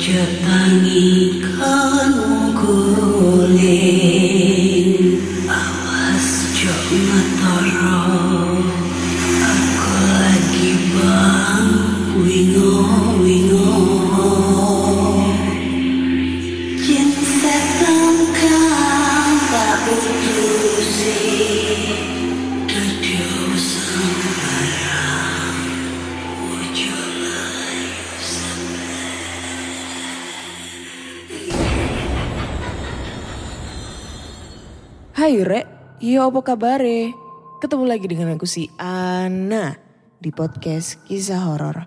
Ojo tangi kan guling, awas ojo ngetoro. Aku lagi bang wingo. Jin setan kan tak putusi, dadio sembarang. Ojo layu Hai Rek, iya apa kabare? Ketemu lagi dengan aku si Ana di podcast kisah horor.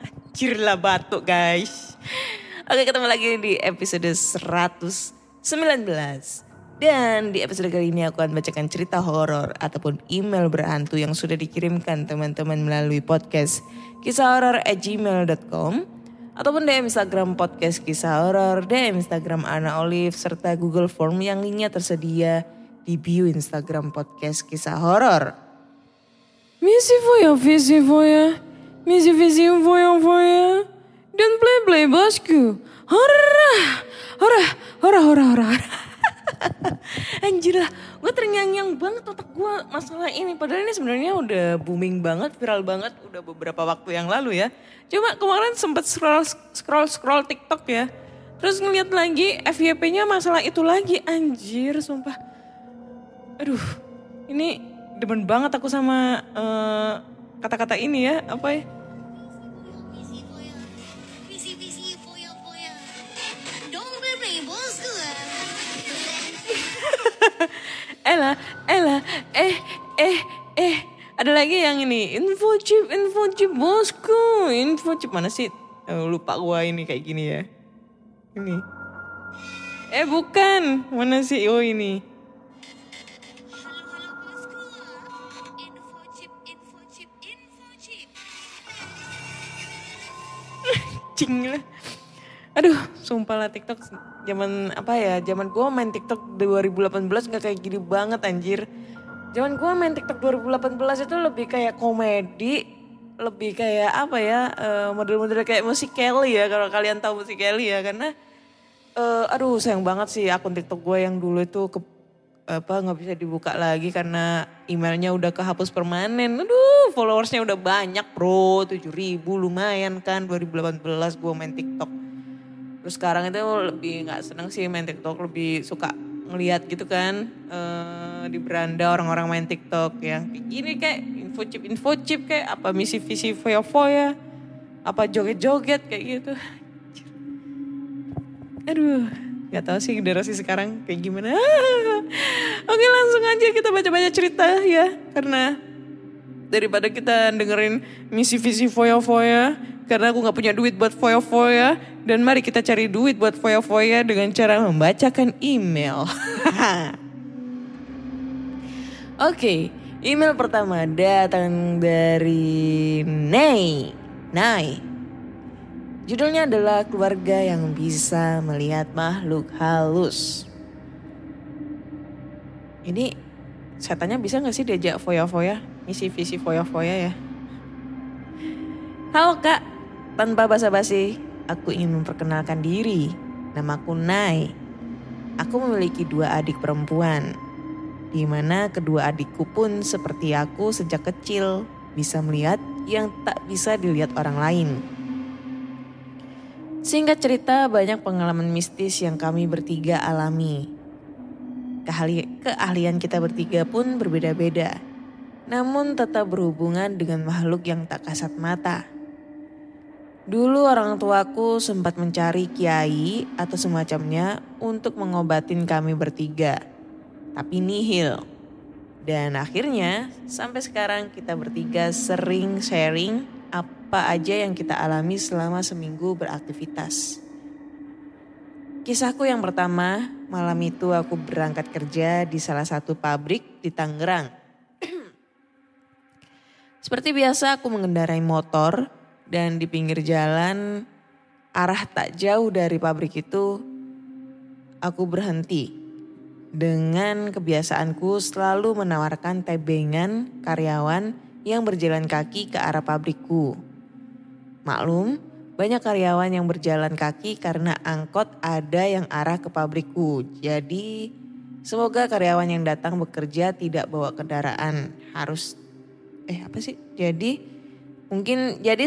Anjir lah batuk guys. Oke, ketemu lagi di episode 119. Dan di episode kali ini aku akan bacakan cerita horor ataupun email berhantu yang sudah dikirimkan teman-teman melalui podcast kisahhoror@gmail.com ataupun DM Instagram podcast kisah horor, DM Instagram Ana Olive serta Google Form yang linknya tersedia di bio Instagram podcast kisah horor. Misi foya, visi foya, misi visi foya, dan play bosku. Hora. Anjir lah, gue terngiang-ngiang banget otak gue masalah ini. Padahal ini sebenarnya udah booming banget, viral banget udah beberapa waktu yang lalu ya. Cuma kemarin sempat scroll TikTok ya. Terus ngeliat lagi FYP-nya masalah itu lagi, anjir sumpah. Aduh, ini demen banget aku sama kata-kata ini ya, apa ya? Visi foya. Don't play bosku. Ella, ada lagi yang ini, info chip bosku, info chip mana sih? Lupa gua ini kayak gini ya. Ini. Bukan, mana sih? Oh ini. Halo bosku. Info chip. Cing lah. Aduh, sumpah lah TikTok zaman apa ya? Zaman gua main TikTok 2018 gak kayak gini banget anjir. Zaman gua main TikTok 2018 itu lebih kayak komedi, lebih kayak apa ya? Model-model kayak Musical.ly ya, kalau kalian tahu Musical.ly ya, karena aduh sayang banget sih akun TikTok gue yang dulu itu nggak bisa dibuka lagi karena emailnya udah kehapus permanen. Aduh, followersnya udah banyak bro, 7.000 lumayan kan 2018 gue main TikTok. Terus sekarang itu lebih nggak seneng sih main TikTok, lebih suka ngeliat gitu kan di beranda orang-orang main TikTok yang kayak gini, kayak info chip kayak apa misi visi foya, apa joget-joget kayak gitu. Aduh, nggak tahu sih generasi sekarang kayak gimana. Oke, langsung aja kita baca-baca cerita ya, karena daripada kita dengerin misi visi foya, karena aku gak punya duit buat foya. Dan mari kita cari duit buat foya dengan cara membacakan email. Oke, email pertama datang dari Nay. Judulnya adalah keluarga yang bisa melihat makhluk halus. Ini setannya bisa gak sih diajak foya? Misi visi foya ya. Halo kak, tanpa basa-basi, aku ingin memperkenalkan diri. Namaku Nay. Aku memiliki 2 adik perempuan, di mana kedua adikku pun seperti aku sejak kecil bisa melihat yang tak bisa dilihat orang lain. Singkat cerita, banyak pengalaman mistis yang kami bertiga alami. Keahlian kita bertiga pun berbeda-beda, namun tetap berhubungan dengan makhluk yang tak kasat mata. Dulu orang tuaku sempat mencari kiai atau semacamnya untuk mengobatin kami bertiga, tapi nihil. Dan akhirnya sampai sekarang kita bertiga sering sharing apa aja yang kita alami selama seminggu beraktivitas. Kisahku yang pertama, malam itu aku berangkat kerja di salah satu pabrik di Tangerang. Seperti biasa aku mengendarai motor dan di pinggir jalan arah tak jauh dari pabrik itu aku berhenti dengan kebiasaanku selalu menawarkan tebengan karyawan yang berjalan kaki ke arah pabrikku. Maklum, banyak karyawan yang berjalan kaki karena angkot ada yang arah ke pabrikku. Jadi semoga karyawan yang datang bekerja tidak bawa kendaraan. Jadi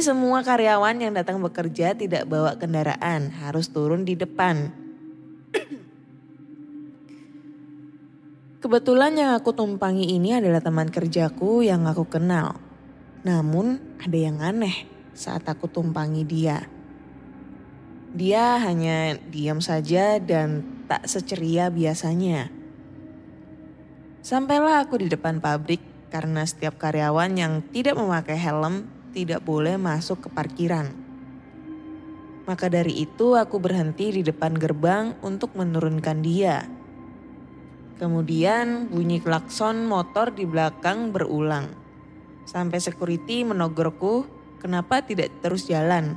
semua karyawan yang datang bekerja tidak bawa kendaraan, harus turun di depan. Kebetulan yang aku tumpangi ini adalah teman kerjaku yang aku kenal. Namun ada yang aneh saat aku tumpangi dia. Dia hanya diam saja dan tak seceria biasanya. Sampailah aku di depan pabrik karena setiap karyawan yang tidak memakai helm tidak boleh masuk ke parkiran. Maka dari itu aku berhenti di depan gerbang untuk menurunkan dia. Kemudian bunyi klakson motor di belakang berulang. Sampai security menegurku, kenapa tidak terus jalan?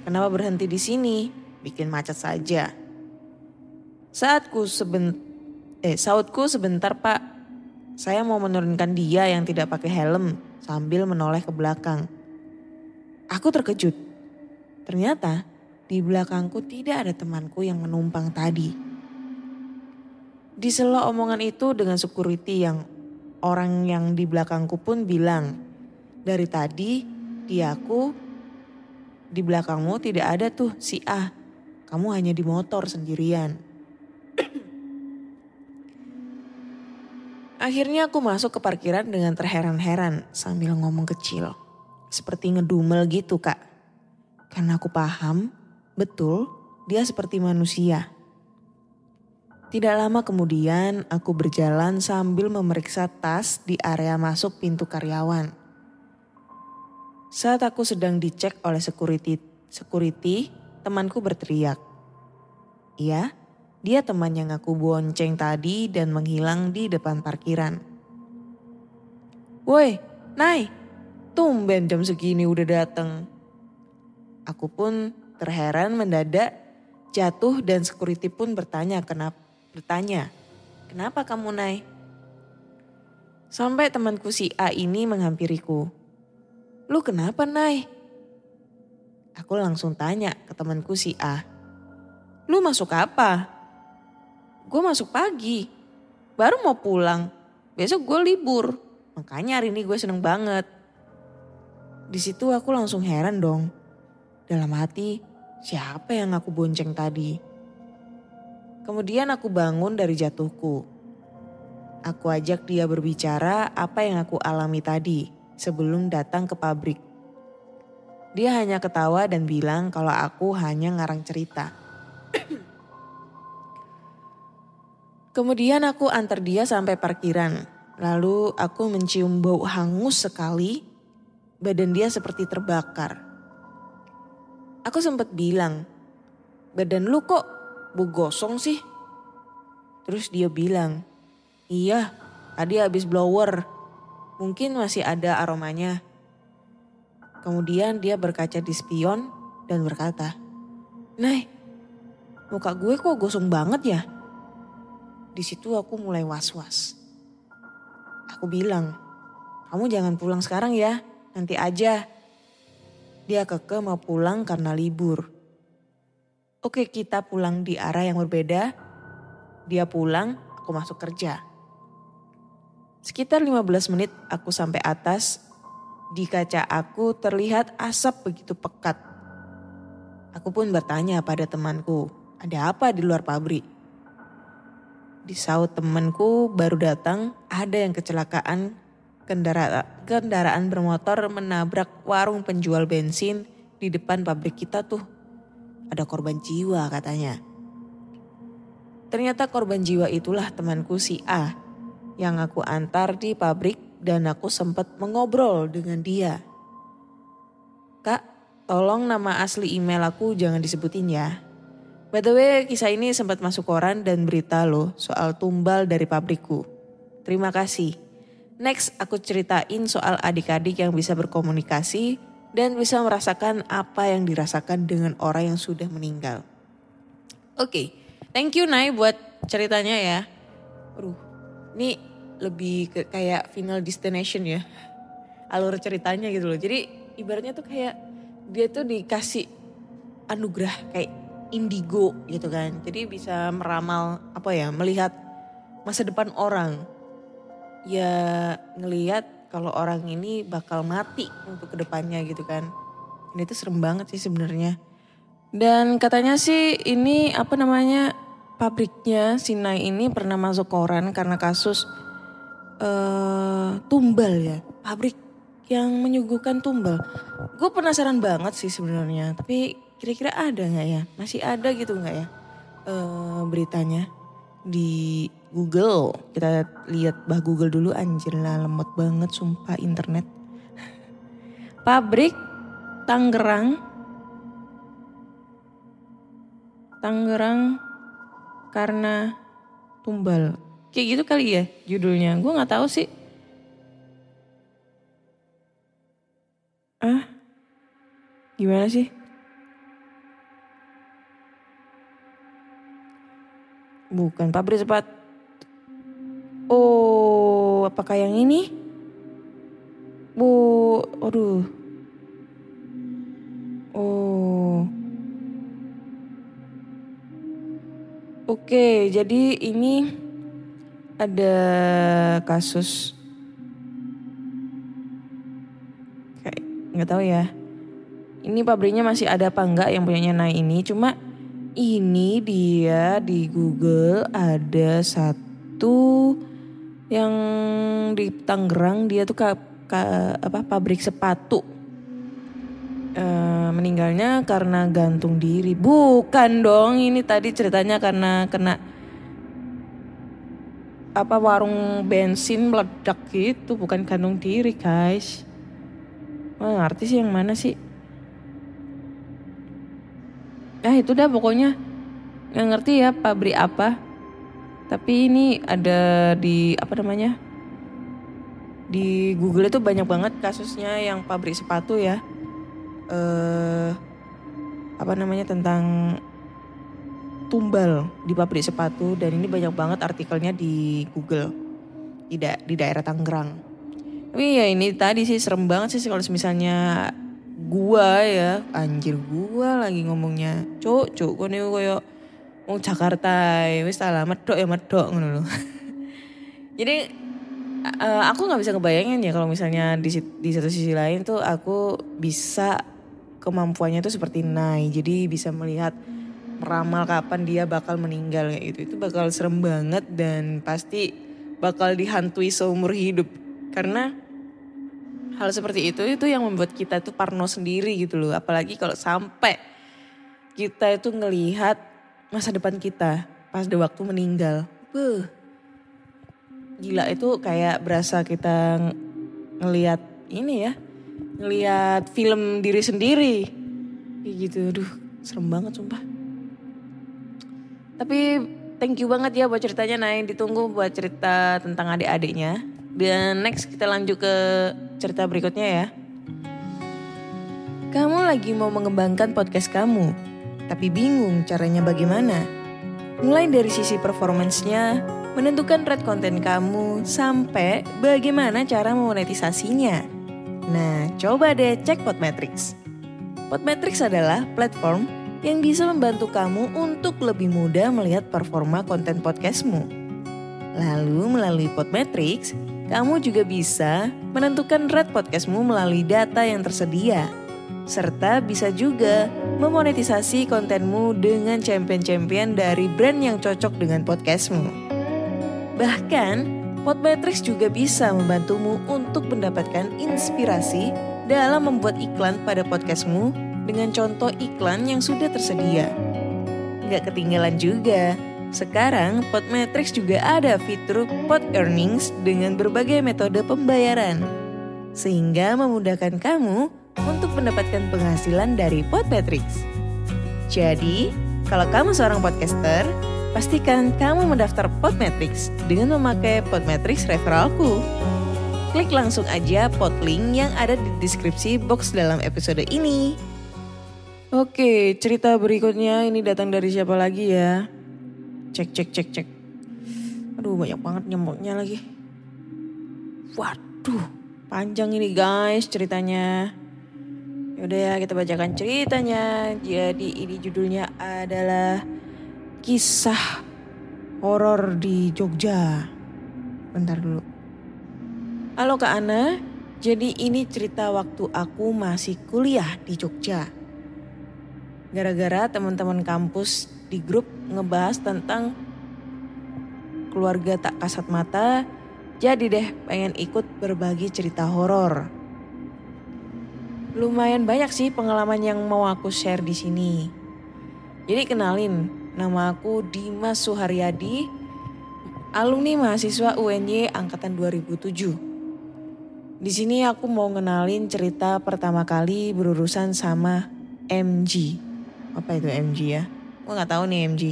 Kenapa berhenti di sini? Bikin macet saja. Sautku sebentar Pak. Saya mau menurunkan dia yang tidak pakai helm sambil menoleh ke belakang. Aku terkejut. Ternyata di belakangku tidak ada temanku yang menumpang tadi. Disela omongan itu dengan security yang orang yang di belakangku pun bilang, dari tadi di belakangmu tidak ada tuh si A, kamu hanya di motor sendirian. Akhirnya aku masuk ke parkiran dengan terheran-heran sambil ngomong kecil. Seperti ngedumel gitu Kak. Karena aku paham, betul dia seperti manusia. Tidak lama kemudian aku berjalan sambil memeriksa tas di area masuk pintu karyawan. Saat aku sedang dicek oleh security, temanku berteriak. Iya, dia teman yang aku bonceng tadi dan menghilang di depan parkiran. Woi, Nay, tumben jam segini udah dateng. Aku pun terheran mendadak jatuh dan security pun bertanya, kenapa kamu Nay? Sampai temanku si A ini menghampiriku. Lu kenapa Nay? Aku langsung tanya ke temanku si A. Lu masuk apa? Gue masuk pagi, baru mau pulang. Besok gue libur, makanya hari ini gue seneng banget. Di situ aku langsung heran dong. Dalam hati, siapa yang aku bonceng tadi? Kemudian aku bangun dari jatuhku. Aku ajak dia berbicara apa yang aku alami tadi sebelum datang ke pabrik. Dia hanya ketawa dan bilang kalau aku hanya ngarang cerita. Kemudian aku antar dia sampai parkiran. Lalu aku mencium bau hangus sekali. Badan dia seperti terbakar. Aku sempat bilang, badan lu kok bau gosong sih? Terus dia bilang, iya tadi habis blower, mungkin masih ada aromanya. Kemudian dia berkaca di spion dan berkata, Nay, muka gue kok gosong banget ya? Di situ aku mulai was-was. Aku bilang, kamu jangan pulang sekarang ya, nanti aja. Dia kekeh mau pulang karena libur. Oke, kita pulang di arah yang berbeda. Dia pulang, aku masuk kerja. Sekitar 15 menit aku sampai atas. Di kaca aku terlihat asap begitu pekat. Aku pun bertanya pada temanku, ada apa di luar pabrik? Disaut temanku baru datang, ada yang kecelakaan. Kendaraan bermotor menabrak warung penjual bensin di depan pabrik kita tuh. Ada korban jiwa katanya. Ternyata korban jiwa itulah temanku si A yang aku antar di pabrik dan aku sempat mengobrol dengan dia. Kak, tolong nama asli email aku jangan disebutin ya. By the way, kisah ini sempat masuk koran dan berita loh soal tumbal dari pabrikku. Terima kasih. Next, aku ceritain soal adik-adik yang bisa berkomunikasi dan bisa merasakan apa yang dirasakan dengan orang yang sudah meninggal. Oke, Thank you Nay buat ceritanya ya. Aduh, ini lebih ke kayak Final Destination ya. Alur ceritanya gitu loh. Jadi ibaratnya tuh kayak dia tuh dikasih anugerah kayak indigo gitu kan. Jadi bisa meramal melihat masa depan orang. Ya ngelihat kalau orang ini bakal mati untuk kedepannya gitu kan. Ini tuh serem banget sih sebenarnya. Dan katanya sih ini pabriknya Sinai ini pernah masuk koran karena kasus tumbal ya. Pabrik yang menyuguhkan tumbal. Gue penasaran banget sih sebenarnya. Tapi kira-kira ada gak ya? Masih ada gitu gak ya beritanya di Google. Kita lihat Google dulu, anjir lah lemot banget sumpah internet. Pabrik Tangerang karena tumbal. Kayak gitu kali ya judulnya. Gue gak tahu sih. Gimana sih? Bukan pabrik sepatu. Oh, apakah yang ini? Aduh. Oh. Oke, jadi ini ada kasus kayak nggak tahu ya. Ini pabriknya masih ada apa enggak yang punyanya Nay ini? Cuma ini dia di Google ada satu yang di Tangerang, dia tuh pabrik sepatu. Meninggalnya karena gantung diri. Bukan dong, ini tadi ceritanya karena kena warung bensin meledak gitu, bukan gantung diri guys. Ngerti sih yang mana sih? Itu dah pokoknya nggak ngerti ya pabrik apa. Tapi ini ada di di Google itu banyak banget kasusnya yang pabrik sepatu ya. Tentang tumbal di pabrik sepatu, dan ini banyak banget artikelnya di Google di daerah Tangerang. Tapi ya ini tadi sih serem banget sih kalau misalnya gua lagi ngomongnya cuk kone koyo wong Jakarta wis salah medok ngono lho. Jadi aku nggak bisa ngebayangin ya kalau misalnya di satu sisi lain tuh aku bisa kemampuannya tuh seperti Nay, jadi bisa melihat meramal kapan dia bakal meninggal kayak gitu. Itu bakal serem banget dan pasti bakal dihantui seumur hidup. Karena hal seperti itu yang membuat kita tuh parno sendiri gitu loh. Apalagi kalau sampai kita itu ngelihat masa depan kita pas di waktu meninggal. Gila, itu kayak berasa kita ngelihat ngelihat film diri sendiri. Kayak gitu, aduh serem banget sumpah. Tapi thank you banget ya buat ceritanya Nay. Ditunggu buat cerita tentang adik-adiknya. Dan next kita lanjut ke cerita berikutnya ya. Kamu lagi mau mengembangkan podcast kamu, tapi bingung caranya bagaimana? Mulai dari sisi performance-nya, menentukan rate konten kamu, sampai bagaimana cara memonetisasinya. Nah, coba deh cek Podmetrics. Podmetrics adalah platform yang bisa membantu kamu untuk lebih mudah melihat performa konten podcastmu. Lalu melalui Podmetrics, kamu juga bisa menentukan rate podcastmu melalui data yang tersedia. Serta bisa juga memonetisasi kontenmu dengan champion-champion dari brand yang cocok dengan podcastmu. Bahkan, Podmetrics juga bisa membantumu untuk mendapatkan inspirasi dalam membuat iklan pada podcastmu dengan contoh iklan yang sudah tersedia. Nggak ketinggalan juga, sekarang Podmetrics juga ada fitur Pod Earnings dengan berbagai metode pembayaran. Sehingga memudahkan kamu untuk mendapatkan penghasilan dari Podmetrics. Jadi, kalau kamu seorang podcaster, pastikan kamu mendaftar Podmetrics dengan memakai Podmetrics referralku. Klik langsung aja podlink yang ada di deskripsi box dalam episode ini. Oke, cerita berikutnya ini datang dari siapa lagi ya? Cek. Aduh banyak banget nyamuknya lagi. Waduh panjang ini guys ceritanya. Yaudah ya kita bacakan ceritanya. Jadi ini judulnya adalah Kisah Horor di Jogja. Bentar dulu. Halo Kak Ana, jadi ini cerita waktu aku masih kuliah di Jogja. Gara-gara teman-teman kampus di grup ngebahas tentang keluarga tak kasat mata, jadi deh pengen ikut berbagi cerita horor. Lumayan banyak sih pengalaman yang mau aku share di sini. Jadi kenalin, nama aku Dimas Suharyadi, alumni mahasiswa UNY angkatan 2007. Di sini aku mau ngenalin cerita pertama kali berurusan sama MG. Apa itu MG ya? Gue gak tahu nih MG.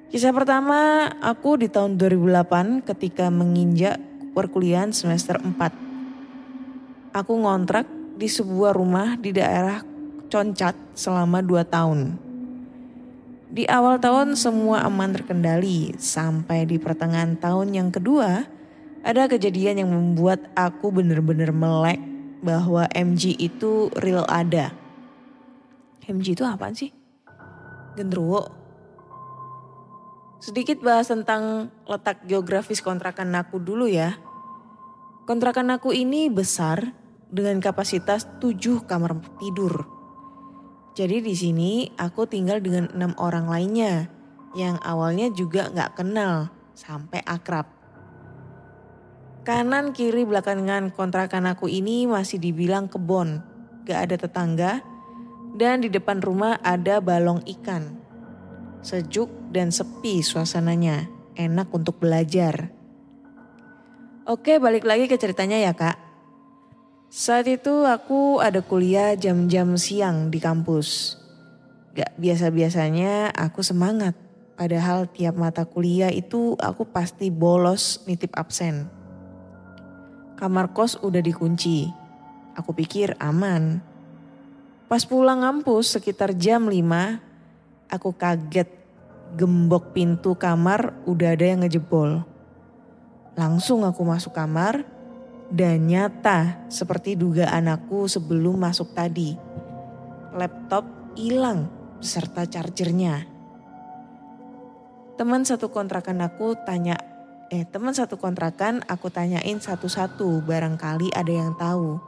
Kisah pertama aku di tahun 2008 ketika menginjak perkuliahan semester 4. Aku ngontrak di sebuah rumah di daerah Concat selama 2 tahun. Di awal tahun semua aman terkendali, sampai di pertengahan tahun yang kedua ada kejadian yang membuat aku bener-bener melek bahwa MG itu real ada. MG itu apaan sih? Genderuwo. Sedikit bahas tentang letak geografis kontrakan aku dulu ya. Kontrakan aku ini besar dengan kapasitas 7 kamar tidur. Jadi di sini aku tinggal dengan 6 orang lainnya yang awalnya juga gak kenal sampai akrab. Kanan kiri belakangan kontrakan aku ini masih dibilang kebon, gak ada tetangga, dan di depan rumah ada balong ikan. Sejuk dan sepi suasananya, enak untuk belajar. Oke balik lagi ke ceritanya ya kak. Saat itu aku ada kuliah jam-jam siang di kampus. Gak biasa-biasanya aku semangat, padahal tiap mata kuliah itu aku pasti bolos nitip absen. Kamar kos udah dikunci. Aku pikir aman. Pas pulang kampus sekitar jam 5, aku kaget gembok pintu kamar udah ada yang ngejebol. Langsung aku masuk kamar dan nyata seperti dugaan aku sebelum masuk tadi. Laptop hilang beserta chargernya. Teman satu kontrakan aku tanyain satu-satu barangkali ada yang tahu.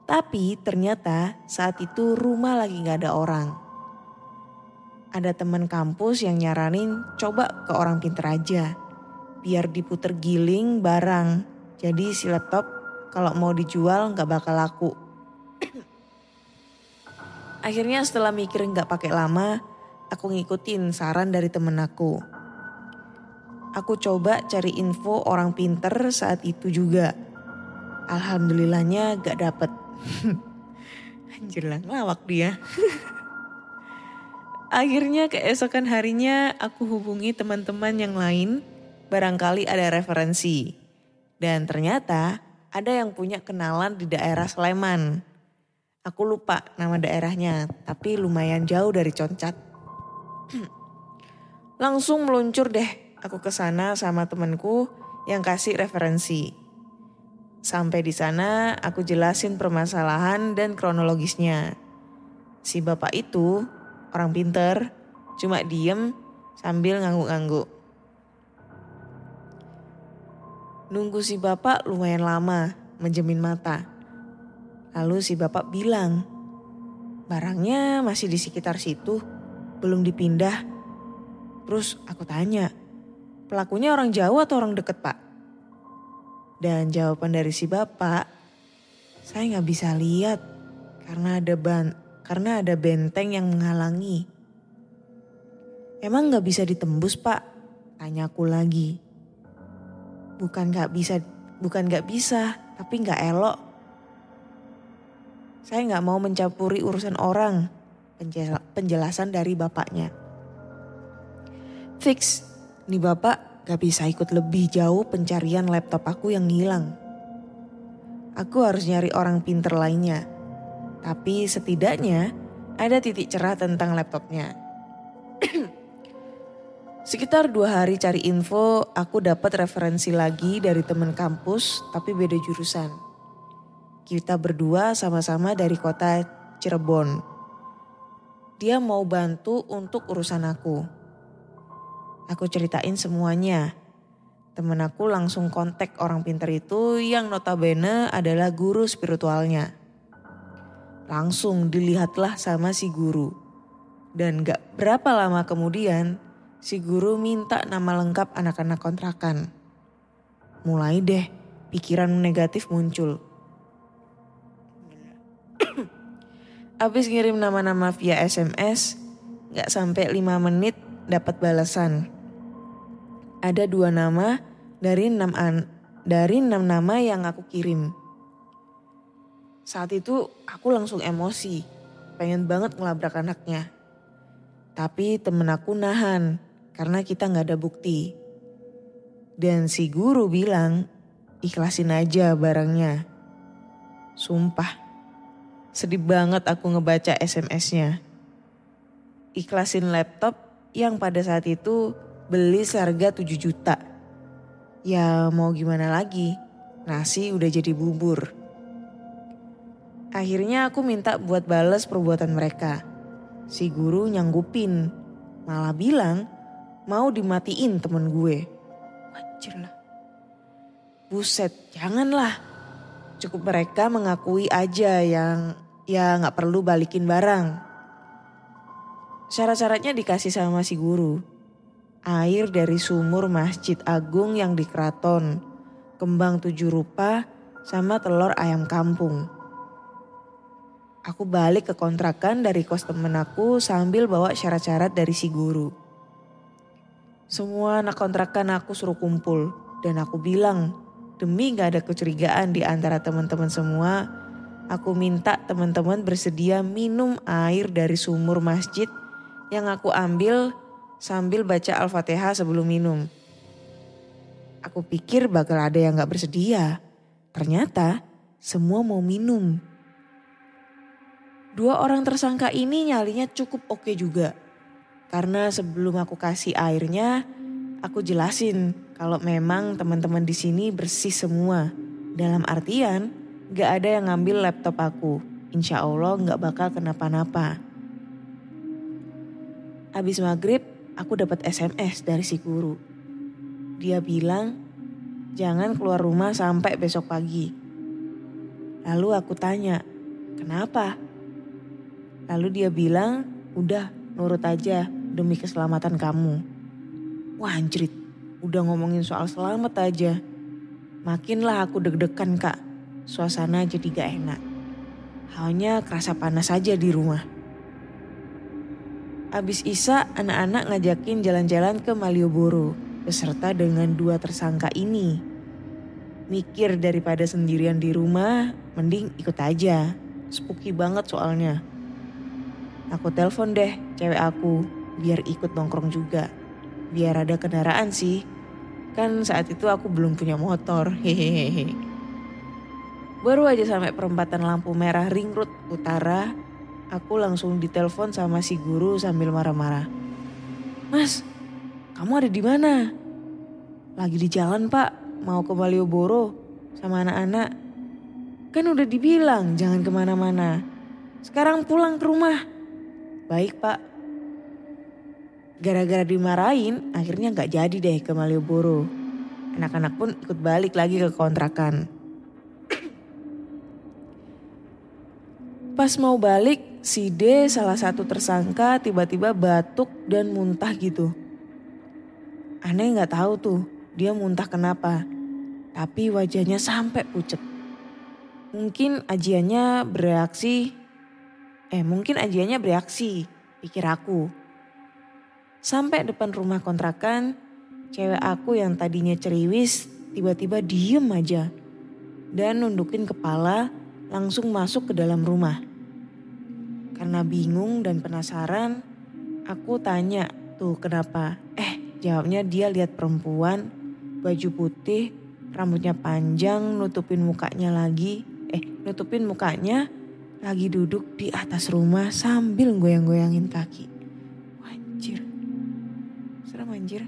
Tapi ternyata saat itu rumah lagi gak ada orang. Ada teman kampus yang nyaranin coba ke orang pinter aja. Biar diputer giling barang. Jadi si laptop kalau mau dijual gak bakal laku. Akhirnya setelah mikir gak pakai lama, aku ngikutin saran dari temen aku. Aku coba cari info orang pinter saat itu juga. Alhamdulillahnya gak dapet. Anjir lah ngelawak dia. Akhirnya keesokan harinya aku hubungi teman-teman yang lain. Barangkali ada referensi. Dan ternyata ada yang punya kenalan di daerah Sleman. Aku lupa nama daerahnya, tapi lumayan jauh dari Concat. Langsung meluncur deh aku ke sana sama temanku yang kasih referensi. Sampai di sana aku jelasin permasalahan dan kronologisnya. Si bapak itu orang pinter, cuma diem sambil ngangguk-ngangguk. Nunggu si bapak lumayan lama menjemin mata. Lalu si bapak bilang, barangnya masih di sekitar situ, belum dipindah. Terus aku tanya, pelakunya orang Jawa atau orang deket pak? Dan jawaban dari si bapak, saya gak bisa lihat karena ada benteng yang menghalangi. Emang gak bisa ditembus pak? Tanyaku lagi. Bukan gak bisa, tapi gak elok. Saya gak mau mencampuri urusan orang, penjelasan dari bapaknya. Fix, nih bapak gak bisa ikut lebih jauh pencarian laptop aku yang hilang. Aku harus nyari orang pinter lainnya. Tapi setidaknya ada titik cerah tentang laptopnya. Sekitar 2 hari cari info, aku dapat referensi lagi dari teman kampus tapi beda jurusan. Kita berdua sama-sama dari kota Cirebon. Dia mau bantu untuk urusan aku. Aku ceritain semuanya. Temen aku langsung kontak orang pintar itu yang notabene adalah guru spiritualnya. Langsung dilihatlah sama si guru. Dan gak berapa lama kemudian si guru minta nama lengkap anak-anak kontrakan. Mulai deh pikiran negatif muncul. Abis ngirim nama-nama via SMS, gak sampai 5 menit dapat balasan. Ada 2 nama dari 6 nama yang aku kirim. Saat itu aku langsung emosi, pengen banget ngelabrak anaknya. Tapi temen aku nahan karena kita gak ada bukti. Dan si guru bilang ikhlasin aja barangnya. Sumpah, sedih banget aku ngebaca SMS-nya. Ikhlasin laptop yang pada saat itu beli seharga 7 juta. Ya mau gimana lagi, nasi udah jadi bubur. Akhirnya aku minta buat bales perbuatan mereka. Si guru nyanggupin, malah bilang mau dimatiin temen gue. Wajar lah. Buset, janganlah. Cukup mereka mengakui aja yang ya gak perlu balikin barang. Syarat-syaratnya dikasih sama si guru. Air dari sumur Masjid Agung yang di Keraton, kembang 7 rupa, sama telur ayam kampung. Aku balik ke kontrakan dari kos temen aku sambil bawa syarat-syarat dari si guru. Semua anak kontrakan aku suruh kumpul dan aku bilang demi gak ada kecurigaan di antara teman-teman semua, aku minta teman-teman bersedia minum air dari sumur masjid yang aku ambil sambil baca Al-Fatihah sebelum minum. Aku pikir bakal ada yang gak bersedia. Ternyata semua mau minum. 2 orang tersangka ini nyalinya cukup oke juga. Karena sebelum aku kasih airnya, aku jelasin kalau memang teman-teman di sini bersih semua. Dalam artian gak ada yang ngambil laptop aku. Insya Allah gak bakal kenapa-napa. Abis maghrib aku dapat SMS dari si guru. Dia bilang jangan keluar rumah sampai besok pagi. Lalu aku tanya, kenapa? Lalu dia bilang, udah nurut aja demi keselamatan kamu. Wah anjrit, udah ngomongin soal selamat aja. Makinlah aku deg-degan kak, suasana jadi gak enak. Hanya kerasa panas aja di rumah. Abis Isya anak-anak ngajakin jalan-jalan ke Malioboro beserta dengan 2 tersangka ini. Mikir daripada sendirian di rumah, mending ikut aja. Spooky banget soalnya. Aku telepon deh cewek aku biar ikut nongkrong juga. Biar ada kendaraan sih. Kan saat itu aku belum punya motor. Hehehe. Baru aja sampai perempatan lampu merah Ring Road Utara, aku langsung ditelepon sama si guru sambil marah-marah. Mas, kamu ada di mana? Lagi di jalan pak, mau ke Malioboro sama anak-anak. Kan udah dibilang jangan kemana-mana. Sekarang pulang ke rumah. Baik pak. Gara-gara dimarahin akhirnya gak jadi deh ke Malioboro. Anak-anak pun ikut balik lagi ke kontrakan. Pas mau balik, si D salah satu tersangka tiba-tiba batuk dan muntah gitu. Aneh gak tahu tuh dia muntah kenapa. Tapi wajahnya sampai pucet. Mungkin ajiannya bereaksi, pikir aku. Sampai depan rumah kontrakan, cewek aku yang tadinya ceriwis tiba-tiba diem aja. Dan nundukin kepala langsung masuk ke dalam rumah. Karena bingung dan penasaran, aku tanya tuh kenapa. Jawabnya dia lihat perempuan, baju putih, rambutnya panjang, nutupin mukanya lagi duduk di atas rumah sambil goyang-goyangin kaki. Anjir. serem anjir.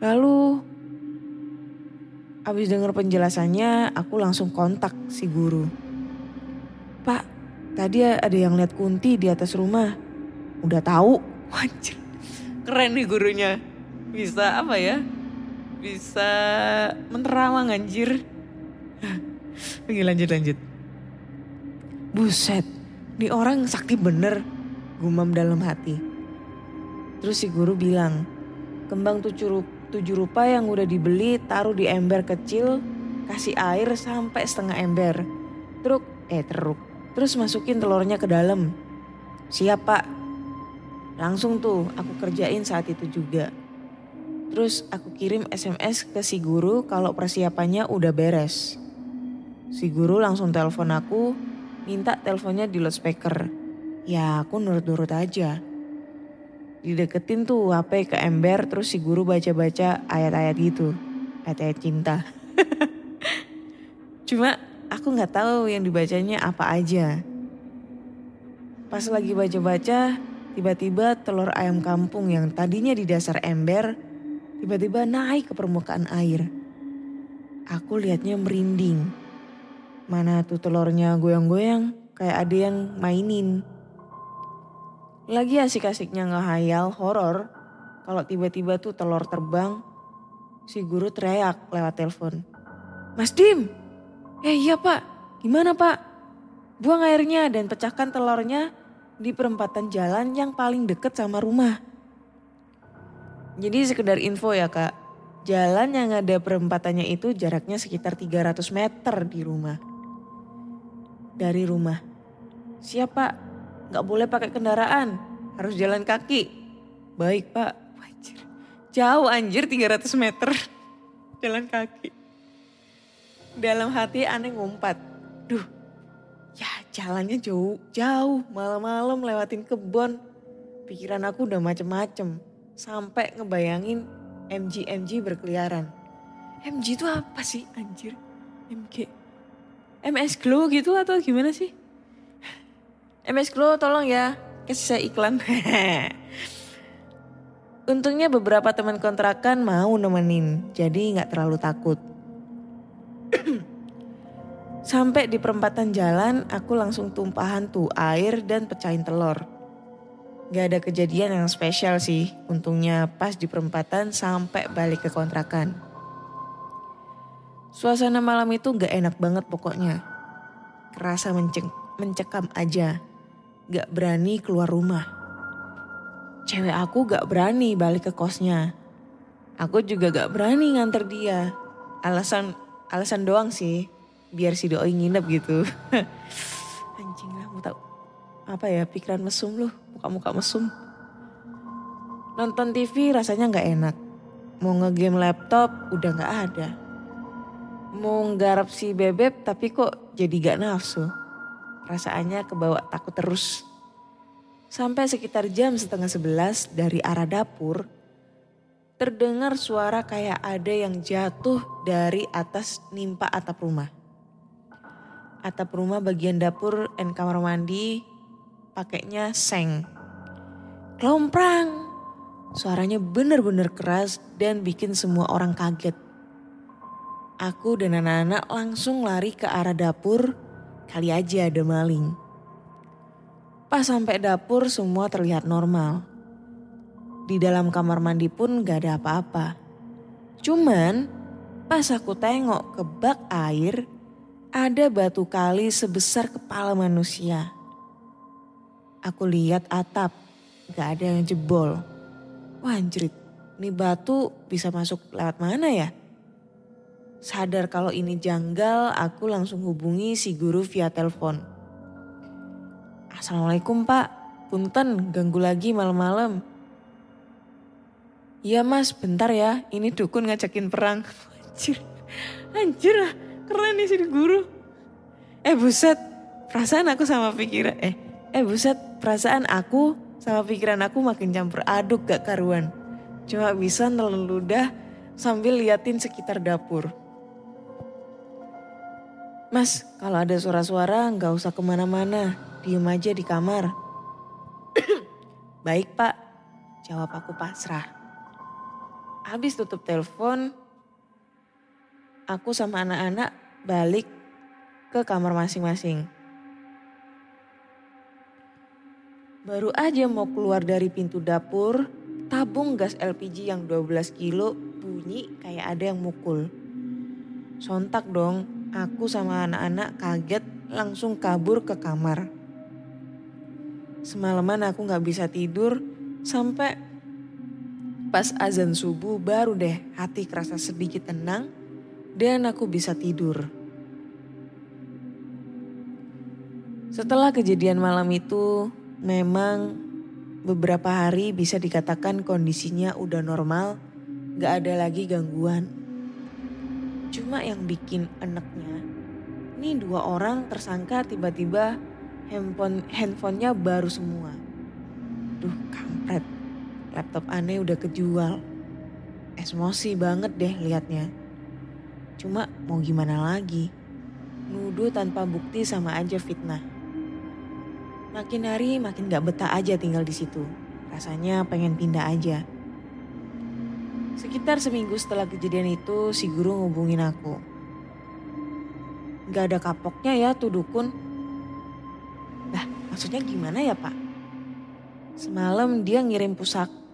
Lalu abis denger penjelasannya aku langsung kontak si guru. Pak, tadi ada yang lihat Kunti di atas rumah. Udah tahu? Anjir. Keren nih gurunya. Bisa apa ya? Bisa menerawang anjir. Oke, lanjut. Buset, nih orang sakti bener. Gumam dalam hati. Terus si guru bilang, kembang tujuh rupa yang udah dibeli taruh di ember kecil, kasih air sampai setengah ember. Terus masukin telurnya ke dalam. Siap pak. Langsung tuh aku kerjain saat itu juga. Terus aku kirim SMS ke si guru kalau persiapannya udah beres. Si guru langsung telepon aku, minta teleponnya di loudspeaker. Ya aku nurut-nurut aja. Dideketin tuh HP ke ember, terus si guru baca-baca ayat-ayat gitu. Ayat-ayat cinta. Cuma aku gak tahu yang dibacanya apa aja. Pas lagi baca-baca, tiba-tiba telur ayam kampung yang tadinya di dasar ember, tiba-tiba naik ke permukaan air. Aku liatnya merinding. Mana tuh telurnya goyang-goyang, kayak ada yang mainin. Lagi asik-asiknya ngehayal horor, kalau tiba-tiba tuh telur terbang, si guru teriak lewat telepon. Mas Dim, iya pak, gimana pak? Buang airnya dan pecahkan telurnya di perempatan jalan yang paling deket sama rumah. Jadi sekedar info ya kak, jalan yang ada perempatannya itu jaraknya sekitar 300 meter di rumah. Dari rumah. Siap pak, gak boleh pakai kendaraan, harus jalan kaki. Baik pak. Anjir. Jauh anjir 300 meter jalan kaki. Dalam hati aneh ngumpat. Duh, ya jalannya jauh, malam-malam lewatin kebun. Pikiran aku udah macem-macem. Sampai ngebayangin MG berkeliaran. MG itu apa sih anjir? MG. MS Glow gitu atau gimana sih? MS Glow tolong ya, kasih saya iklan. Untungnya beberapa teman kontrakan mau nemenin, jadi gak terlalu takut. Sampai di perempatan jalan, aku langsung tumpahan tuh air dan pecahin telur. Gak ada kejadian yang spesial sih, untungnya pas di perempatan sampai balik ke kontrakan. Suasana malam itu gak enak banget pokoknya. Kerasa mencekam aja. Gak berani keluar rumah. Cewek aku gak berani balik ke kosnya. Aku juga gak berani nganter dia. Alasan doang sih. Biar si doi nginep gitu. Anjing lah, mau tau. Apa ya, pikiran mesum loh. Muka-muka mesum. Nonton TV rasanya gak enak. Mau ngegame laptop udah gak ada. Mau nggarap si bebek tapi kok jadi gak nafsu. Perasaannya kebawa takut terus. Sampai sekitar jam 10:30 dari arah dapur, terdengar suara kayak ada yang jatuh dari atas nimpa atap rumah. Atap rumah bagian dapur dan kamar mandi pakainya seng. Klomprang. Suaranya bener-bener keras dan bikin semua orang kaget. Aku dan anak-anak langsung lari ke arah dapur, kali aja ada maling. Pas sampai dapur semua terlihat normal. Di dalam kamar mandi pun gak ada apa-apa. Cuman pas aku tengok ke bak air, ada batu kali sebesar kepala manusia. Aku lihat atap, gak ada yang jebol. Wah anjrit, ini batu bisa masuk lewat mana ya? Sadar kalau ini janggal, aku langsung hubungi si guru via telepon. Assalamualaikum pak, punten ganggu lagi malam-malam. Iya mas, bentar ya, ini dukun ngajakin perang. Anjir lah, keren nih si guru. Perasaan aku sama pikiran aku makin campur aduk gak karuan. Cuma bisa nelen ludah sambil liatin sekitar dapur. Mas, kalau ada suara-suara gak usah kemana-mana, diem aja di kamar. Baik pak. Jawab aku pasrah. Habis tutup telepon, aku sama anak-anak balik ke kamar masing-masing. Baru aja mau keluar dari pintu dapur, tabung gas LPG yang 12 kilo bunyi kayak ada yang mukul. Sontak dong, aku sama anak-anak kaget langsung kabur ke kamar. Semalaman aku gak bisa tidur sampai pas azan subuh baru deh hati kerasa sedikit tenang dan aku bisa tidur. Setelah kejadian malam itu, memang beberapa hari bisa dikatakan kondisinya udah normal, gak ada lagi gangguan. Cuma yang bikin eneknya, nih 2 orang tersangka tiba-tiba handphonenya baru semua. Duh kampret, laptop aneh udah kejual. Emosi banget deh liatnya. Cuma mau gimana lagi, nuduh tanpa bukti sama aja fitnah. Makin hari makin gak betah aja tinggal di situ. Rasanya pengen pindah aja. Sekitar seminggu setelah kejadian itu, si guru ngubungin aku. Gak ada kapoknya ya tuh dukun. Lah maksudnya gimana ya pak? Semalam dia ngirim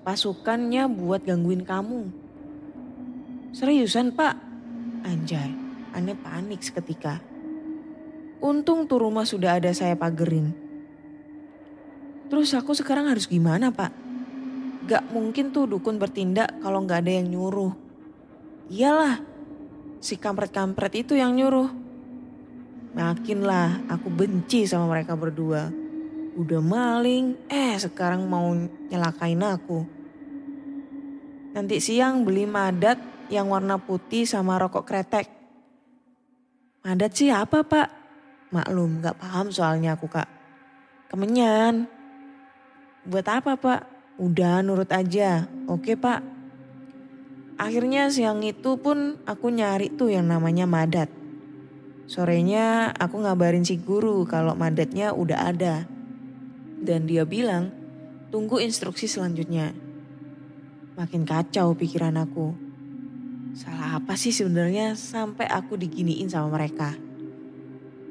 pasukannya buat gangguin kamu. Seriusan pak? Anjay, aneh panik seketika. Untung tuh rumah sudah ada saya pagerin. Terus aku sekarang harus gimana pak? Gak mungkin tuh dukun bertindak kalau gak ada yang nyuruh. Iyalah, si kampret-kampret itu yang nyuruh. Makinlah aku benci sama mereka berdua. Udah maling, sekarang mau nyelakain aku. Nanti siang beli madat yang warna putih sama rokok kretek. Madat sih apa pak? Maklum gak paham soalnya aku kak. Kemenyan. Buat apa pak? Udah nurut aja, oke pak. Akhirnya siang itu pun aku nyari tuh yang namanya madat. Sorenya aku ngabarin si guru kalau madatnya udah ada. Dan dia bilang tunggu instruksi selanjutnya. Makin kacau pikiran aku. Salah apa sih sebenarnya sampai aku diginiin sama mereka?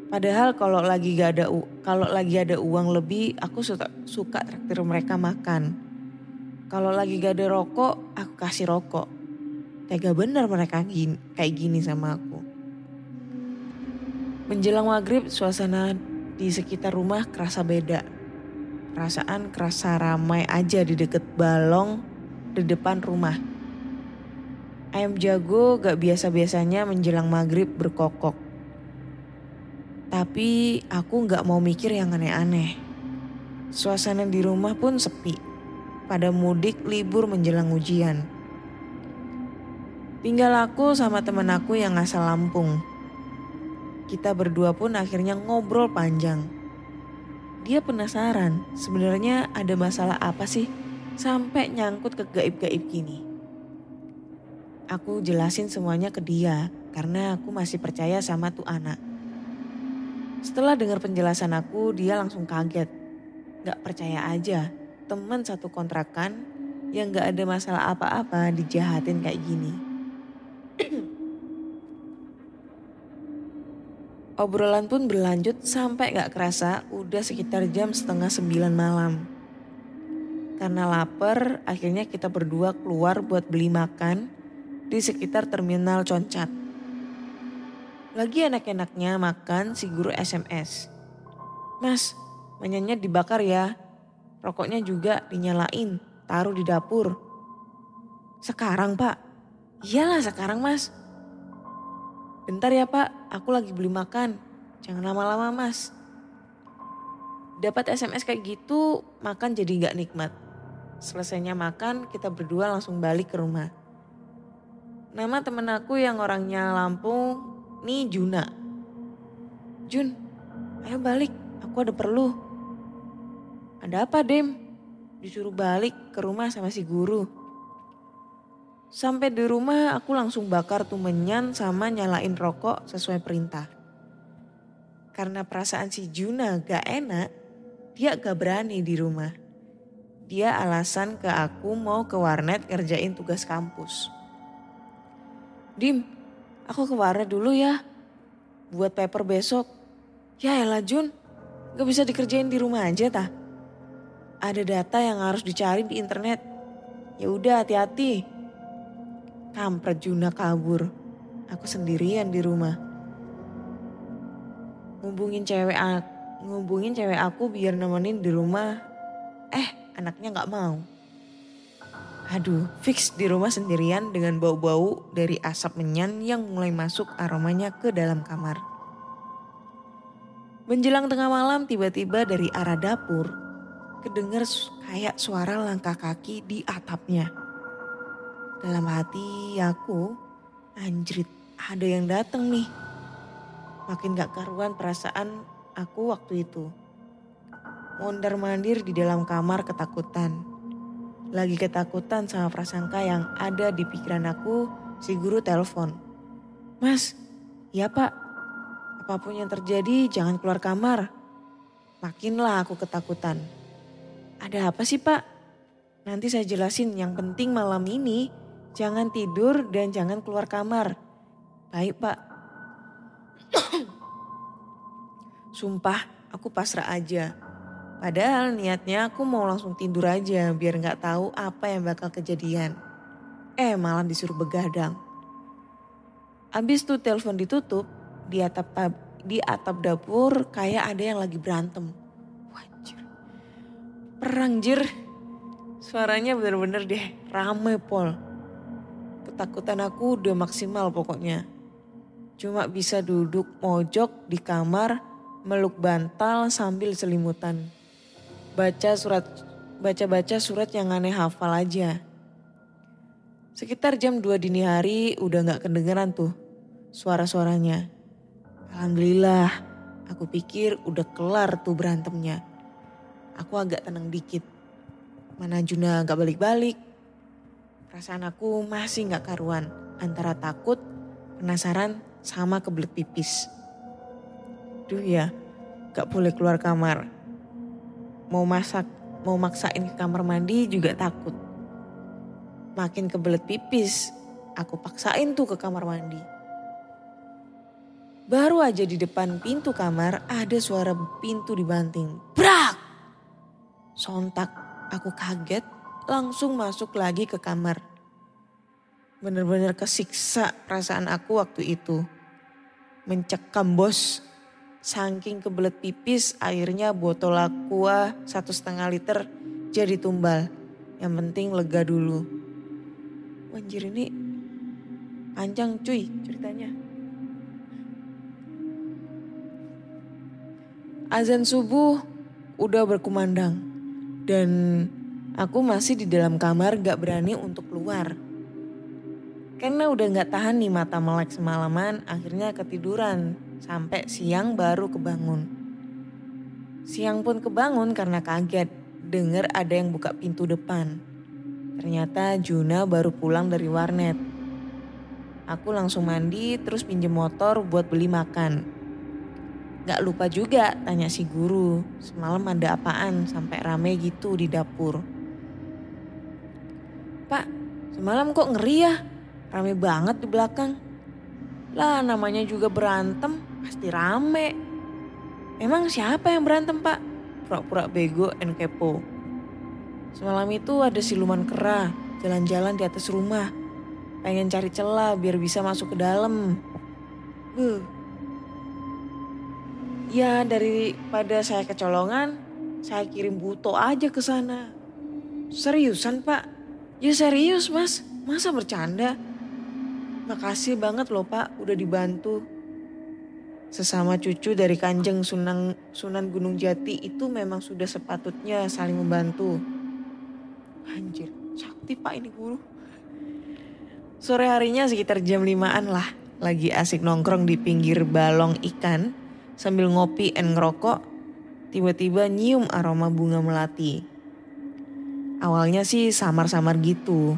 Padahal kalau lagi ada uang lebih, aku suka traktir mereka makan. Kalau lagi gak ada rokok, aku kasih rokok. Tega bener mereka kayak gini sama aku. Menjelang maghrib, suasana di sekitar rumah kerasa beda. Perasaan kerasa ramai aja di deket balong di depan rumah. Ayam jago gak biasa-biasanya menjelang maghrib berkokok. Tapi aku gak mau mikir yang aneh-aneh. Suasana di rumah pun sepi. Pada mudik libur menjelang ujian. Tinggal aku sama temen aku yang asal Lampung. Kita berdua pun akhirnya ngobrol panjang. Dia penasaran sebenarnya ada masalah apa sih sampai nyangkut ke gaib-gaib gini. Aku jelasin semuanya ke dia karena aku masih percaya sama tuh anak. Setelah dengar penjelasan aku, dia langsung kaget. Gak percaya aja, teman satu kontrakan yang gak ada masalah apa-apa dijahatin kayak gini. Obrolan pun berlanjut sampai gak kerasa udah sekitar jam 8:30 malam. Karena lapar, akhirnya kita berdua keluar buat beli makan di sekitar terminal Concat. Lagi enak-enaknya makan, si guru SMS. Mas, manyannya dibakar ya. Rokoknya juga dinyalain, taruh di dapur. Sekarang pak? Iyalah sekarang mas. Bentar ya pak, aku lagi beli makan. Jangan lama-lama mas. Dapat SMS kayak gitu, makan jadi gak nikmat. Selesainya makan, kita berdua langsung balik ke rumah. Nama temen aku yang orangnya Lampung, nih Juna. Jun, ayo balik, aku ada perlu. Ada apa Dem? Disuruh balik ke rumah sama si guru. Sampai di rumah aku langsung bakar tuh menyan sama nyalain rokok sesuai perintah. Karena perasaan si Juna gak enak, dia gak berani di rumah. dia alasan ke aku mau ke warnet ngerjain tugas kampus. Dim, aku ke warnet dulu ya, buat paper besok. Ya elah Jun, gak bisa dikerjain di rumah aja tah? Ada data yang harus dicari di internet. Ya udah hati-hati. Kampret Juna kabur. Aku sendirian di rumah. Ngubungin cewek aku biar nemenin di rumah. Anaknya gak mau. Aduh, fix di rumah sendirian dengan bau-bau dari asap menyan yang mulai masuk aromanya ke dalam kamar. Menjelang tengah malam tiba-tiba dari arah dapur kedengar kayak suara langkah kaki di atapnya. Dalam hati aku, anjrit ada yang datang nih. Makin gak karuan perasaan aku waktu itu. Mondar-mandir di dalam kamar ketakutan. Lagi ketakutan sama prasangka yang ada di pikiran aku, si guru telepon. Mas, ya pak, apapun yang terjadi jangan keluar kamar. Makinlah aku ketakutan. Ada apa sih pak? Nanti saya jelasin, yang penting malam ini jangan tidur dan jangan keluar kamar. Baik pak. Sumpah aku pasrah aja. Padahal niatnya aku mau langsung tidur aja biar gak tahu apa yang bakal kejadian. Malah disuruh begadang. Abis tuh telepon ditutup, di atap dapur kayak ada yang lagi berantem. Wajir. Perang jir. Suaranya bener-bener deh rame pol. Ketakutan aku udah maksimal pokoknya. Cuma bisa duduk mojok di kamar, meluk bantal sambil selimutan. Baca-baca surat yang aneh hafal aja. Sekitar jam 2 dini hari udah gak kedengeran tuh suara-suaranya. Alhamdulillah, aku pikir udah kelar tuh berantemnya. Aku agak tenang dikit. Mana Juna gak balik-balik. Perasaan aku masih gak karuan. Antara takut, penasaran, sama kebelet pipis. Duh ya, gak boleh keluar kamar. Mau maksain ke kamar mandi juga takut. Makin kebelet pipis, aku paksain tuh ke kamar mandi. Baru aja di depan pintu kamar ada suara pintu dibanting. Brak! Sontak aku kaget langsung masuk lagi ke kamar. Bener-bener kesiksa perasaan aku waktu itu. Mencekam bos. Saking kebelet pipis akhirnya botol aqua 1,5 liter jadi tumbal. Yang penting lega dulu. Anjir ini panjang cuy ceritanya. Azan subuh udah berkumandang. Dan aku masih di dalam kamar gak berani untuk keluar. Karena udah gak tahan nih mata melek semalaman, akhirnya ketiduran. Sampai siang baru kebangun. Siang pun kebangun karena kaget. Dengar ada yang buka pintu depan. Ternyata Juna baru pulang dari warnet. Aku langsung mandi terus pinjem motor buat beli makan. Gak lupa juga tanya si guru. Semalam ada apaan sampai rame gitu di dapur. Pak, semalam kok ngeri ya? Rame banget di belakang. Lah namanya juga berantem, pasti rame. Emang siapa yang berantem pak? Pura-pura bego and kepo. Semalam itu ada siluman kera jalan-jalan di atas rumah. Pengen cari celah biar bisa masuk ke dalam. Ya daripada saya kecolongan, saya kirim Buto aja ke sana. Seriusan pak? Ya serius mas, masa bercanda? Makasih banget loh pak udah dibantu. Sesama cucu dari Kanjeng Sunan Gunung Jati itu memang sudah sepatutnya saling membantu. Anjir, sakti pak ini guru. Sore harinya sekitar jam 5-an lah. Lagi asik nongkrong di pinggir balong ikan sambil ngopi and ngerokok. Tiba-tiba nyium aroma bunga melati. Awalnya sih samar-samar gitu.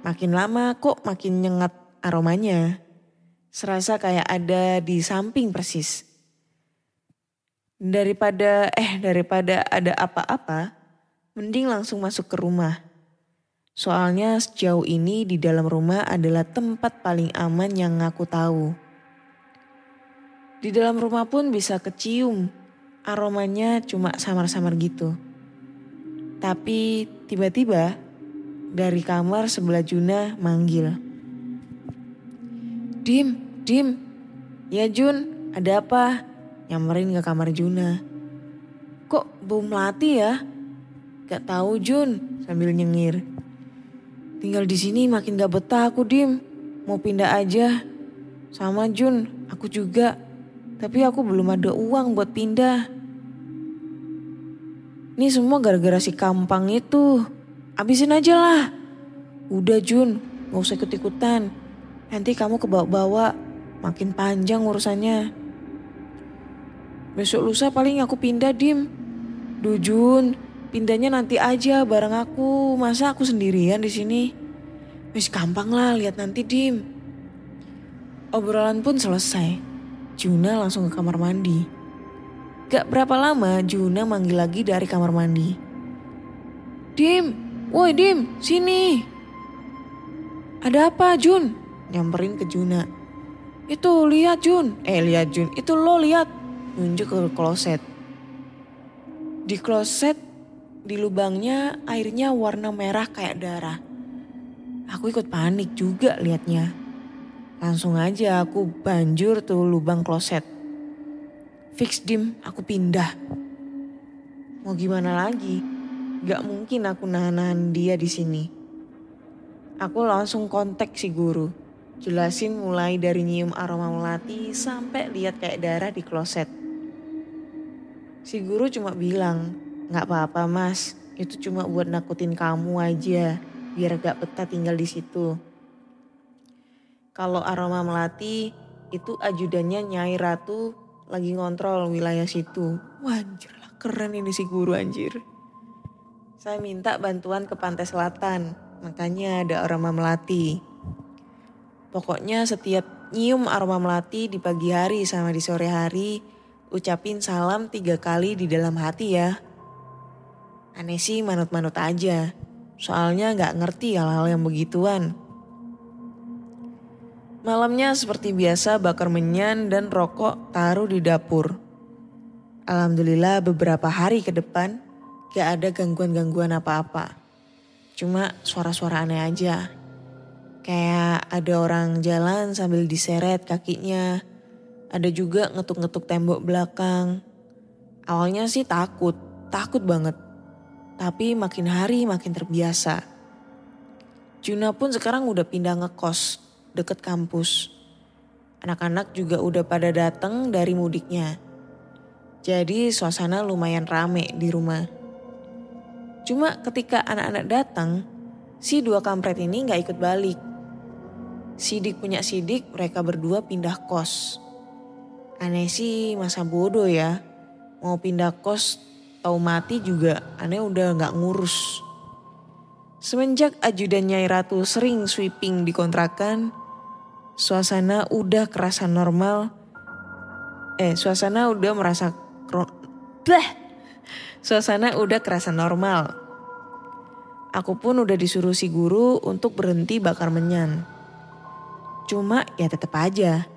Makin lama kok makin nyengat aromanya. Serasa kayak ada di samping persis. Daripada ada apa-apa, mending langsung masuk ke rumah. Soalnya sejauh ini di dalam rumah adalah tempat paling aman yang aku tahu. Di dalam rumah pun bisa kecium, aromanya cuma samar-samar gitu. Tapi tiba-tiba dari kamar sebelah Juna manggil. Dim, Dim. Ya Jun, ada apa? Nyamperin ke kamar Juna. Kok bau melati ya? Gak tahu Jun, sambil nyengir. Tinggal di sini makin gak betah aku Dim. Mau pindah aja. Sama Jun, aku juga. Tapi aku belum ada uang buat pindah. Ini semua gara-gara si Kampang itu. Habisin aja lah. Udah Jun, gak usah ikut-ikutan. Nanti kamu kebawa-bawa. Makin panjang urusannya. Besok lusa paling aku pindah Dim. Duh Jun, pindahnya nanti aja bareng aku. Masa aku sendirian di sini? Wis gampang lah, lihat nanti Dim. Obrolan pun selesai. Juna langsung ke kamar mandi. Gak berapa lama Juna manggil lagi dari kamar mandi. Dim, woi Dim, sini. Ada apa Jun? Nyamperin ke Juna. Itu lihat Jun. Lihat Jun, itu lo lihat. Nunjuk ke kloset. Di kloset, di lubangnya airnya warna merah kayak darah. Aku ikut panik juga liatnya. Langsung aja aku banjur tuh lubang kloset. Fix Dim, aku pindah. Mau gimana lagi? Gak mungkin aku nahan dia di sini. Aku langsung kontak si guru. Jelasin mulai dari nyium aroma melati sampai lihat kayak darah di kloset. Si guru cuma bilang, gak apa-apa mas, itu cuma buat nakutin kamu aja, biar gak betah tinggal di situ. Kalau aroma melati, itu ajudannya Nyai Ratu lagi ngontrol wilayah situ. Wah anjir lah, keren ini si guru anjir. Saya minta bantuan ke pantai selatan, makanya ada aroma melati. Pokoknya setiap nyium aroma melati di pagi hari sama di sore hari, ucapin salam 3 kali di dalam hati ya. Aneh sih manut-manut aja. Soalnya gak ngerti hal-hal yang begituan. Malamnya seperti biasa bakar menyan dan rokok taruh di dapur. Alhamdulillah beberapa hari ke depan gak ada gangguan-gangguan apa-apa. Cuma suara-suara aneh aja. Kayak ada orang jalan sambil diseret kakinya. Ada juga ngetuk-ngetuk tembok belakang. Awalnya sih takut banget. Tapi makin hari makin terbiasa. Juna pun sekarang udah pindah ngekos deket kampus. Anak-anak juga udah pada datang dari mudiknya. Jadi suasana lumayan rame di rumah. Cuma ketika anak-anak datang, si 2 kampret ini gak ikut balik. Sidik punya sidik, mereka berdua pindah kos. Aneh sih masa bodoh ya. Mau pindah kos tahu mati juga aneh udah gak ngurus. Semenjak ajudan Nyai Ratu sering sweeping di kontrakan, suasana udah kerasa normal. Suasana udah kerasa normal. Aku pun udah disuruh si guru untuk berhenti bakar menyan. Cuma ya tetap aja.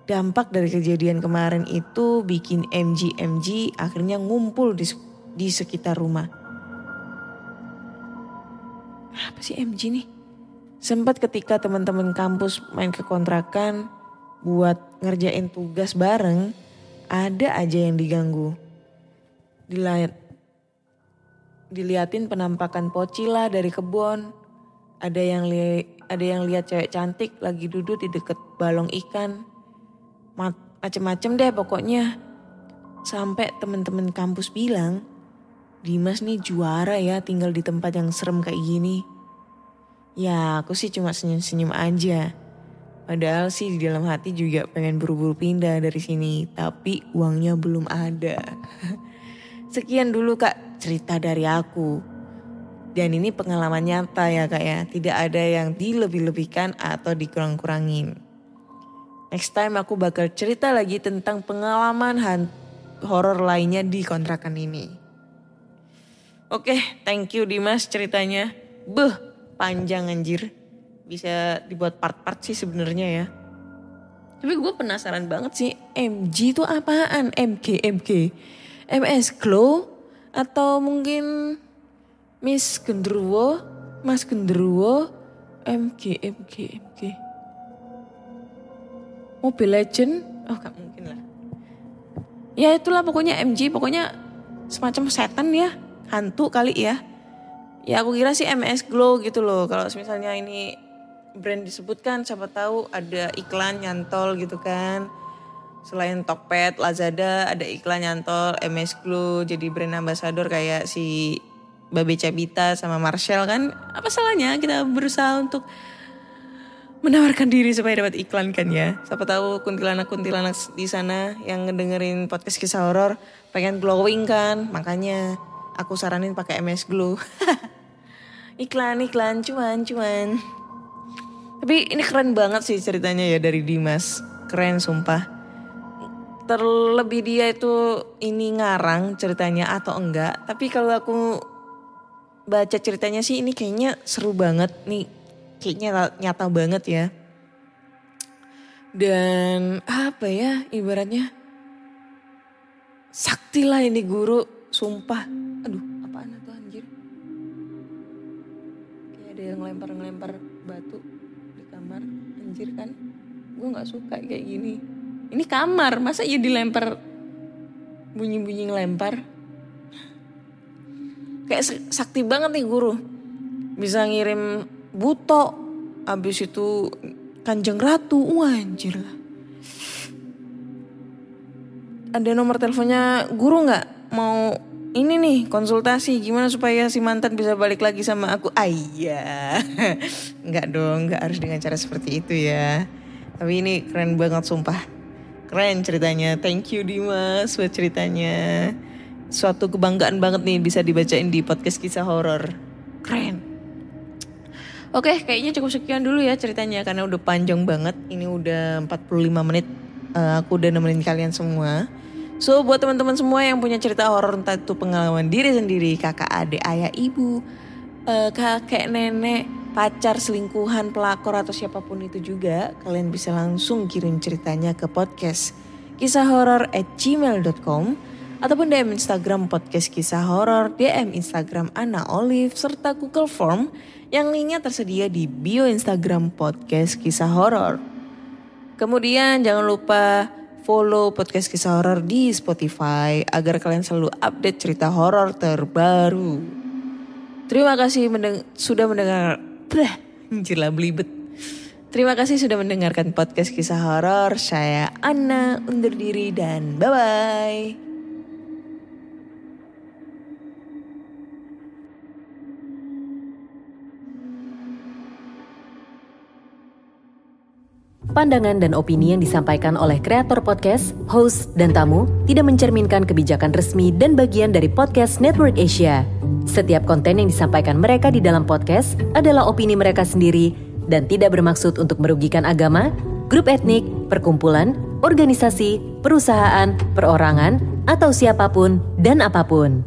Dampak dari kejadian kemarin itu bikin MG akhirnya ngumpul di sekitar rumah. Apa sih MG nih? Sempat ketika teman-teman kampus main ke kontrakan buat ngerjain tugas bareng, ada aja yang diganggu. Diliatin penampakan pocila dari kebun. Ada yang lihat cewek cantik lagi duduk di deket balong ikan. Macem-macem deh pokoknya. Sampai temen-temen kampus bilang, Dimas nih juara ya tinggal di tempat yang serem kayak gini. Ya aku sih cuma senyum-senyum aja. Padahal sih di dalam hati juga pengen buru-buru pindah dari sini. Tapi uangnya belum ada. Sekian dulu kak cerita dari aku. Dan ini pengalaman nyata ya kak ya. Tidak ada yang dilebih-lebihkan atau dikurang-kurangin. Next time aku bakal cerita lagi tentang pengalaman horor lainnya di kontrakan ini. Oke, thank you Dimas ceritanya. Panjang anjir. Bisa dibuat part-part sih sebenarnya ya. Tapi gue penasaran banget sih, MG itu apaan? MG. MS Glow atau mungkin Mas Genderuwo, MG. Mobile Legend? Oh gak mungkin lah. Ya itulah pokoknya MG, pokoknya semacam setan ya, hantu kali ya. Ya aku kira sih MS Glow gitu loh. Kalau misalnya ini brand disebutkan, siapa tahu ada iklan nyantol gitu kan. Selain Tokped, Lazada ada iklan nyantol MS Glow jadi brand ambassador kayak si Babe Cabita sama Marshall kan. Apa salahnya kita berusaha untuk menawarkan diri supaya dapat iklan kan ya. Siapa tahu kuntilanak-kuntilanak di sana yang ngedengerin podcast kisah horor pengen glowing kan. Makanya aku saranin pakai MS Glow. iklan cuan. Tapi ini keren banget sih ceritanya ya dari Dimas. Keren sumpah. Terlebih dia itu ini ngarang ceritanya atau enggak. Tapi kalau aku baca ceritanya sih ini kayaknya seru banget nih. Kayaknya nyata banget ya. Dan apa ya ibaratnya. Sakti lah ini guru. Sumpah. Aduh apaan itu anjir. Kayak ada yang ngelempar batu di kamar. Anjir kan. Gue gak suka kayak gini. Ini kamar, masa iya dilempar bunyi-bunyi ngelempar? Kayak sakti banget nih guru. Bisa ngirim buto, abis itu Kanjeng Ratu, anjir lah. Ada nomor teleponnya guru gak? Mau ini nih konsultasi gimana supaya si mantan bisa balik lagi sama aku. Iya. Enggak dong, gak harus dengan cara seperti itu ya. Tapi ini keren banget sumpah. Keren ceritanya, thank you Dimas buat ceritanya. Suatu kebanggaan banget nih bisa dibacain di podcast kisah horor. Keren. Oke, kayaknya cukup sekian dulu ya ceritanya karena udah panjang banget. Ini udah 45 menit. Aku udah nemenin kalian semua. So buat teman-teman semua yang punya cerita horor, entah itu pengalaman diri sendiri, kakak, adik, ayah, ibu, kakek, nenek, pacar, selingkuhan, pelakor atau siapapun itu juga, kalian bisa langsung kirim ceritanya ke podcast kisahhoror@gmail.com ataupun DM Instagram podcast kisah horor, DM Instagram Ana Olive serta Google Form yang linknya tersedia di bio Instagram podcast kisah horor. Kemudian jangan lupa follow podcast kisah horor di Spotify agar kalian selalu update cerita horor terbaru. Terima kasih sudah mendengar. Anjirlah belibet. Terima kasih sudah mendengarkan podcast kisah horor. Saya Ana undur diri dan bye-bye. Pandangan dan opini yang disampaikan oleh kreator podcast, host, dan tamu tidak mencerminkan kebijakan resmi dan bagian dari Podcast Network Asia. Setiap konten yang disampaikan mereka di dalam podcast adalah opini mereka sendiri dan tidak bermaksud untuk merugikan agama, grup etnik, perkumpulan, organisasi, perusahaan, perorangan, atau siapapun dan apapun.